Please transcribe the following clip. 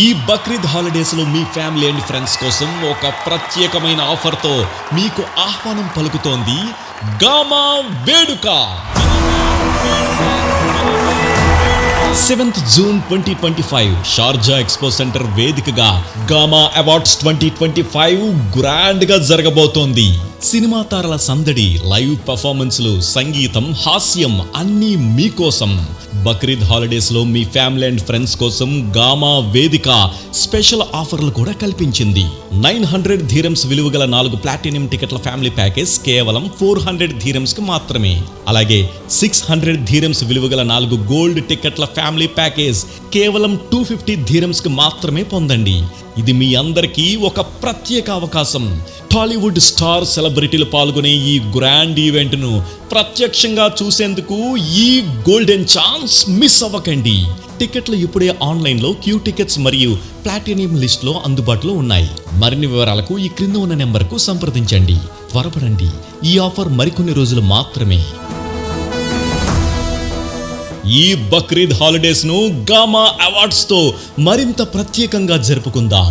ఈ బక్రీద్ హాలిడేస్ లో మీ family and friends కోసం ఒక ప్రత్యేకమైన ఆఫర్ తో మీకు ఆహ్వానం పలుకుతోంది గామా వేడుక. 7th June 2025 Sharjah expo centre వేదికగా గామా అవార్డ్స్ 2025 గ్రాండ్ గా జరగబోతోంది. సినిమా తారల సందడి, లైవ్ పర్ఫార్మెన్స్లు, సంగీతం, హాస్యం అన్నీ మీకోసం. బక్రీద్ హాలిడేస్ లో మీ ఫ్యామిలీ అండ్ ఫ్రెండ్స్ కోసం గామా వేదిక స్పెషల్ ఆఫర్లు కూడా కల్పించింది. 900 dirhams విలువ గల 4 ప్లాటినం టికెట్ల ఫ్యామిలీ ప్యాకేజ్ కేవలం 400 dirhams కి మాత్రమే. అలాగే 600 dirhams విలువ గల 4 గోల్డ్ టికెట్ల ఫ్యామిలీ ప్యాకేజ్ కేవలం 250 dirhams కి మాత్రమే పొందండి. ఇది మీ అందరికీ ఒక ప్రత్యేక అవకాశం. టాలీవుడ్ స్టార్ సెలబ్రిటీలు పాల్గొనే ఈ గ్రాండ్ ఈవెంట్ ను ప్రత్యక్షంగా చూసేందుకు ఈ గోల్డెన్ ఛాన్స్ మిస్ అవ్వకండి. టికెట్లు ఇప్పుడే ఆన్లైన్ లో క్యూ టికెట్స్ మరియు ప్లాటినం లిస్ట్ లో అందుబాటులో ఉన్నాయి. మరిన్ని వివరాలకు ఈ క్రింద ఉన్న నెంబర్కు సంప్రదించండి. త్వరపడండి, ఈ ఆఫర్ మరికొన్ని రోజులు మాత్రమే. ఈ బక్రీద్ హాలిడేస్ ను గామా అవార్డ్స్ తో మరింత ప్రత్యేకంగా జరుపుకుందాం.